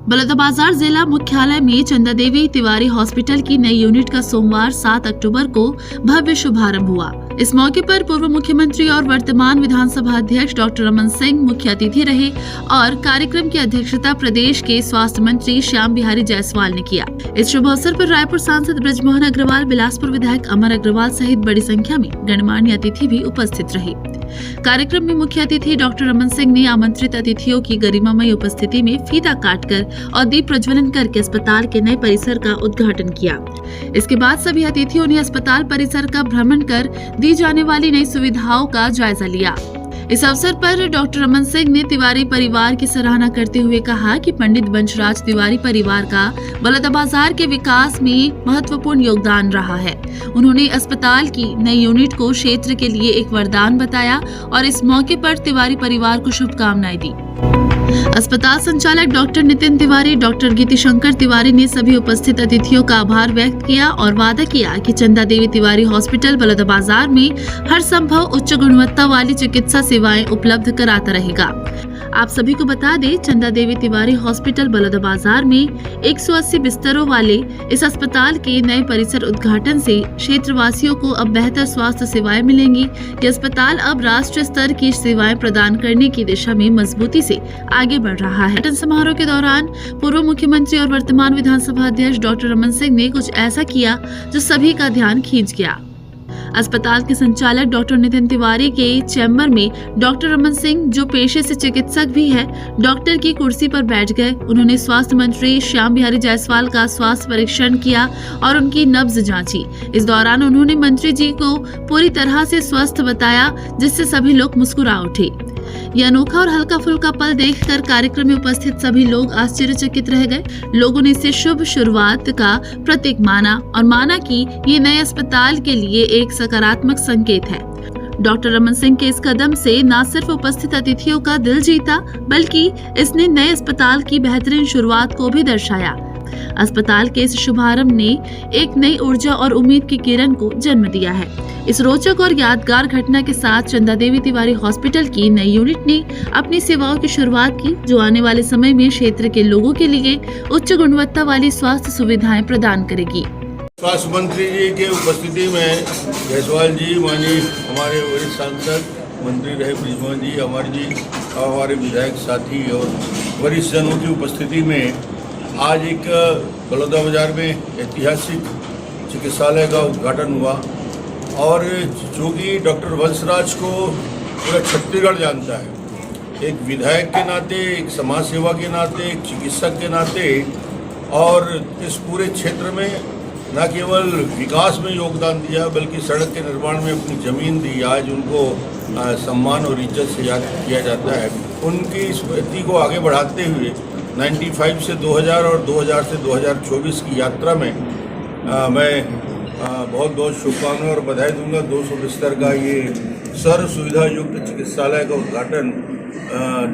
बलौदाबाजार जिला मुख्यालय में चंदा देवी तिवारी हॉस्पिटल की नई यूनिट का सोमवार 7 अक्टूबर को भव्य शुभारंभ हुआ। इस मौके पर पूर्व मुख्यमंत्री और वर्तमान विधानसभा अध्यक्ष डॉक्टर रमन सिंह मुख्य अतिथि रहे और कार्यक्रम की अध्यक्षता प्रदेश के स्वास्थ्य मंत्री श्याम बिहारी जायसवाल ने किया। इस शुभ अवसर पर रायपुर सांसद ब्रजमोहन अग्रवाल, बिलासपुर विधायक अमर अग्रवाल सहित बड़ी संख्या में गणमान्य अतिथि भी उपस्थित रहे। कार्यक्रम में मुख्य अतिथि डॉक्टर रमन सिंह ने आमंत्रित अतिथियों की गरिमामय उपस्थिति में फीता काटकर और दीप प्रज्वलन करके अस्पताल के नए परिसर का उद्घाटन किया। इसके बाद सभी अतिथियों ने अस्पताल परिसर का भ्रमण कर दी जाने वाली नई सुविधाओं का जायजा लिया। इस अवसर पर डॉक्टर रमन सिंह ने तिवारी परिवार की सराहना करते हुए कहा कि पंडित वंशराज तिवारी परिवार का बलौदाबाजार के विकास में महत्वपूर्ण योगदान रहा है। उन्होंने अस्पताल की नई यूनिट को क्षेत्र के लिए एक वरदान बताया और इस मौके पर तिवारी परिवार को शुभकामनाएं दी। अस्पताल संचालक डॉक्टर नितिन तिवारी, डॉक्टर गीति शंकर तिवारी ने सभी उपस्थित अतिथियों का आभार व्यक्त किया और वादा किया कि चंदा देवी तिवारी हॉस्पिटल बलौदाबाजार में हर संभव उच्च गुणवत्ता वाली चिकित्सा सेवाएं उपलब्ध कराता रहेगा। आप सभी को बता दें, चंदा देवी तिवारी हॉस्पिटल बलौदाबाजार में 180 बिस्तरों वाले इस अस्पताल के नए परिसर उद्घाटन से क्षेत्रवासियों को अब बेहतर स्वास्थ्य सेवाएं मिलेंगी। ये अस्पताल अब राष्ट्रीय स्तर की सेवाएं प्रदान करने की दिशा में मजबूती से आगे बढ़ रहा है। उद्घाटन समारोह के दौरान पूर्व मुख्यमंत्री और वर्तमान विधानसभा अध्यक्ष डॉक्टर रमन सिंह ने कुछ ऐसा किया जो सभी का ध्यान खींच गया। अस्पताल के संचालक डॉक्टर नितिन तिवारी के चैम्बर में डॉक्टर रमन सिंह, जो पेशे से चिकित्सक भी है, डॉक्टर की कुर्सी पर बैठ गए। उन्होंने स्वास्थ्य मंत्री श्याम बिहारी जायसवाल का स्वास्थ्य परीक्षण किया और उनकी नब्ज जांची। इस दौरान उन्होंने मंत्री जी को पूरी तरह से स्वस्थ बताया, जिससे सभी लोग मुस्कुरा उठे। यह अनोखा और हल्का फुल्का पल देखकर कार्यक्रम में उपस्थित सभी लोग आश्चर्यचकित रह गए। लोगों ने इसे शुभ शुरुआत का प्रतीक माना और माना कि ये नए अस्पताल के लिए एक सकारात्मक संकेत है। डॉक्टर रमन सिंह के इस कदम से न सिर्फ उपस्थित अतिथियों का दिल जीता, बल्कि इसने नए अस्पताल की बेहतरीन शुरुआत को भी दर्शाया। अस्पताल के इस शुभारंभ ने एक नई ऊर्जा और उम्मीद की किरण को जन्म दिया है। इस रोचक और यादगार घटना के साथ चंदा देवी तिवारी हॉस्पिटल की नई यूनिट ने अपनी सेवाओं की शुरुआत की, जो आने वाले समय में क्षेत्र के लोगों के लिए उच्च गुणवत्ता वाली स्वास्थ्य सुविधाएं प्रदान करेगी। स्वास्थ्य मंत्री जी के उपस्थिति में जायसवाल जी, माननीय हमारे वरिष्ठ सांसद मंत्री रहे ब्रजमोहन जी, अमर जी और हमारे विधायक साथी और वरिष्ठ जनों की उपस्थिति में आज एक बलौदाबाजार में ऐतिहासिक चिकित्सालय का उद्घाटन हुआ। और चूँकि डॉक्टर वंशराज को पूरा छत्तीसगढ़ जानता है, एक विधायक के नाते, एक समाज सेवा के नाते, एक चिकित्सक के नाते, और इस पूरे क्षेत्र में न केवल विकास में योगदान दिया बल्कि सड़क के निर्माण में अपनी ज़मीन दी। आज उनको सम्मान और इज्जत से याद किया जाता है। उनकी स्मृति को आगे बढ़ाते हुए 95 से 2000 और 2000 से 2024 की यात्रा में मैं बहुत बहुत शुभकामनाएं और बधाई दूंगा। 200 बिस्तर का ये सर्व सुविधा युक्त चिकित्सालय का उद्घाटन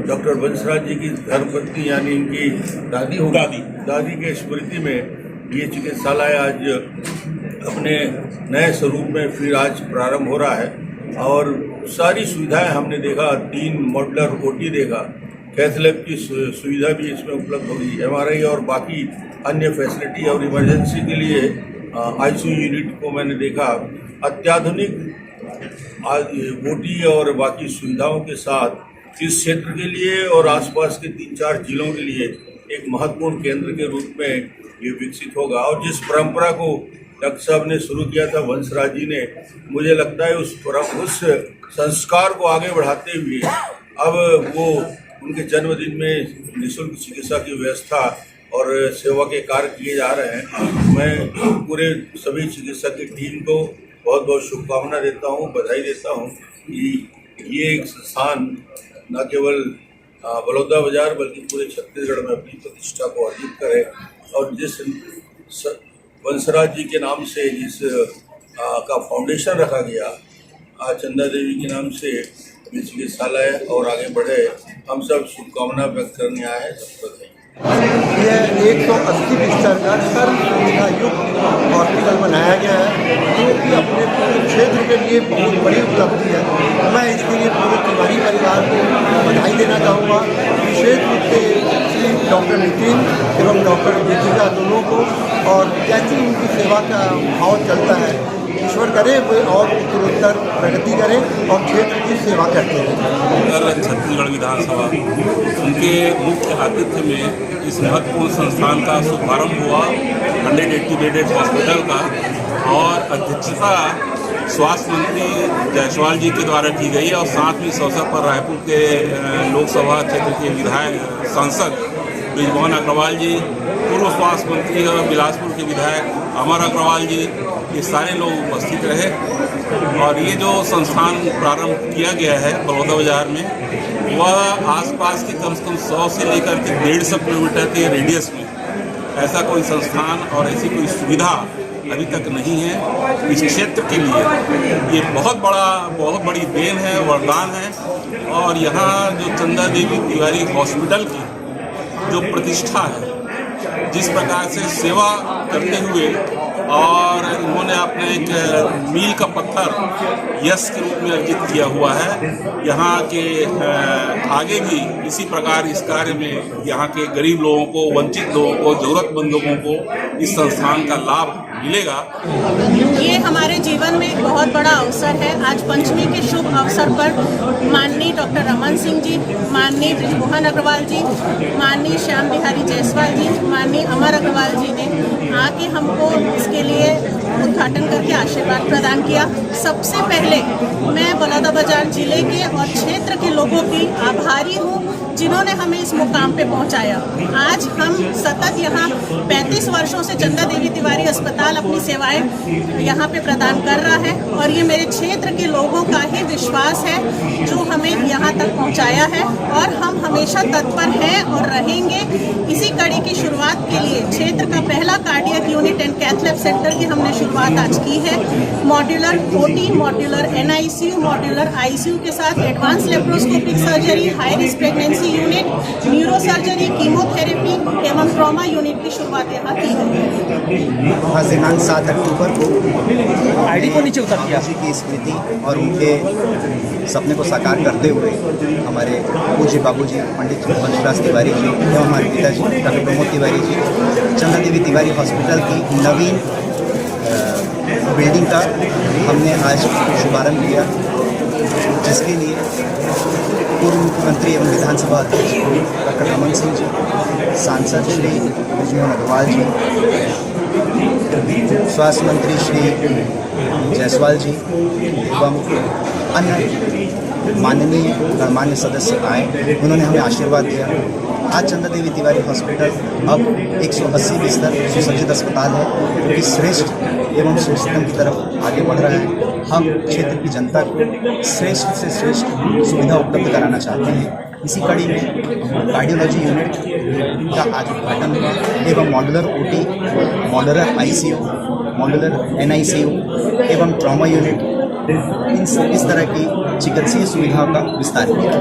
डॉक्टर वंशराज जी की धर्मपत्नी यानी इनकी दादी के स्मृति में ये चिकित्सालय आज अपने नए स्वरूप में फिर आज प्रारंभ हो रहा है। और सारी सुविधाएं हमने देखा, 3 मॉड्यूलर ओटी देखा, कैथ लैब की सुविधा भी इसमें उपलब्ध होगी, MRI और बाकी अन्य फैसिलिटी और इमरजेंसी के लिए ICU यूनिट को मैंने देखा। अत्याधुनिक ओटी और बाकी सुविधाओं के साथ इस क्षेत्र के लिए और आसपास के 3-4 जिलों के लिए एक महत्वपूर्ण केंद्र के रूप में ये विकसित होगा। और जिस परंपरा को डॉक्टर साहब ने शुरू किया था, वंशराज जी ने, मुझे लगता है उस संस्कार को आगे बढ़ाते हुए अब वो उनके जन्मदिन में निःशुल्क चिकित्सा की व्यवस्था और सेवा के कार्य किए जा रहे हैं। मैं पूरे सभी चिकित्सक की टीम को बहुत बहुत शुभकामना देता हूँ, बधाई देता हूँ कि ये एक संस्थान न केवल बलौदाबाजार बल्कि पूरे छत्तीसगढ़ में अपनी प्रतिष्ठा को अर्जित करे। और जिस वंशराज जी के नाम से जिस का फाउंडेशन रखा गया, चंदा देवी के नाम से चिकित्सालय और आगे बढ़े, हम सब शुभकामना व्यक्त करने आए हैं। सब यह 180 बिस्तर का सर्व सुविधा युक्त हॉस्पिटल बनाया गया है, जो कि अपने पूरे क्षेत्र के लिए बहुत बड़ी उपलब्धि है। मैं इसके लिए पूरे तिवारी परिवार को बधाई देना चाहूँगा, विशेष रूप से श्री डॉक्टर नितिन एवं डॉक्टर दीपिका दोनों को, और कैसी उनकी सेवा का भाव चलता है। ईश्वर करे वे और उत्तरोत्तर प्रगति करें और क्षेत्र की सेवा करते हैं। छत्तीसगढ़ विधानसभा उनके मुख्य आतिथ्य में इस महत्वपूर्ण संस्थान का शुभारंभ हुआ 180 बेडेड हॉस्पिटल का, और अध्यक्षता स्वास्थ्य मंत्री जायसवाल जी के द्वारा की गई है। और साथ में इस अवसर पर रायपुर के लोकसभा क्षेत्र के विधायक सांसद ब्रिजमोहन अग्रवाल जी, पूर्व स्वास्थ्य मंत्री और बिलासपुर के विधायक अमर अग्रवाल जी, ये सारे लोग उपस्थित रहे। और ये जो संस्थान प्रारंभ किया गया है बड़ौदा बाजार में, वह आसपास के कम से कम 100 से लेकर के 150 किलोमीटर के रेडियस में ऐसा कोई संस्थान और ऐसी कोई सुविधा अभी तक नहीं है। इस क्षेत्र के लिए ये बहुत बड़ी देन है, वरदान है। और यहाँ जो चंदा देवी तिवारी हॉस्पिटल की जो प्रतिष्ठा है, जिस प्रकार से सेवा करते हुए और इन्होंने अपने एक मील का पत्थर यश के रूप में अर्जित किया हुआ है, यहाँ के आगे भी इसी प्रकार इस कार्य में यहाँ के गरीब लोगों को, वंचित लोगों को, जरूरतमंद लोगों को इस संस्थान का लाभ मिलेगा। ये हमारे जीवन में एक बहुत बड़ा अवसर है। आज पंचमी के शुभ अवसर पर माननीय डॉक्टर रमन सिंह जी, माननीय ब्रिजमोहन अग्रवाल जी, माननीय श्याम बिहारी जायसवाल जी, माननीय अमर अग्रवाल जी ने आके हमको इसके लिए उद्घाटन करके आशीर्वाद प्रदान किया। सबसे पहले मैं बलौदाबाजार जिले के और क्षेत्र के लोगों की आभारी हूँ जिन्होंने हमें इस मुकाम पे पहुंचाया। आज हम सतत यहाँ 35 वर्षों से चंदा देवी तिवारी अस्पताल अपनी सेवाएं यहाँ पे प्रदान कर रहा है, और ये मेरे क्षेत्र के लोगों का ही विश्वास है जो हमें यहाँ तक पहुँचाया है, और हम हमेशा तत्पर हैं और रहेंगे। इसी कड़ी की शुरुआत के लिए क्षेत्र का पहला cardiac unit and cath lab centre की हमने शुरुआत आज की है। Modular OT, modular NICU, modular ICU के साथ advance laparoscopic surgery, high risk pregnancy unit, neuro surgery, chemotherapy एवं ट्रॉमा यूनिट की शुरुआत यहाँ की गई। आज दिनांक 7 अक्टूबर को आईडी को नीचे उतर किया जी की स्मृति और उनके सपने को साकार करते हुए हमारे पूज्य बाबूजी पंडित वंशराज तिवारी जी एवं हमारे पिताजी डॉक्टर प्रमोद तिवारी जी चंदा देवी तिवारी हॉस्पिटल की नवीन बिल्डिंग का हमने आज शुभारंभ किया, जिसके लिए पूर्व मुख्यमंत्री एवं विधानसभा अध्यक्ष डॉक्टर रमन सिंह जी, सांसद श्री ब्रिजमोहन अग्रवाल जी, स्वास्थ्य मंत्री श्री जायसवाल जी एवं अन्य माननीय गणमान्य सदस्य आए, उन्होंने हमें आशीर्वाद दिया। आज चंदा देवी तिवारी हॉस्पिटल अब 180 बिस्तर सुसज्जित अस्पताल है, जो कि श्रेष्ठ एवं श्रेष्ठतम की तरफ आगे बढ़ रहा है। हम क्षेत्र की जनता को श्रेष्ठ से श्रेष्ठ सुविधा उपलब्ध कराना चाहते हैं। इसी कड़ी में कार्डियोलॉजी यूनिट का आज उद्घाटन हुआ एवं modular OT, modular ICU, modular NICU एवं ट्रॉमा यूनिट, इस तरह की चिकित्सीय सुविधाओं का विस्तार किया।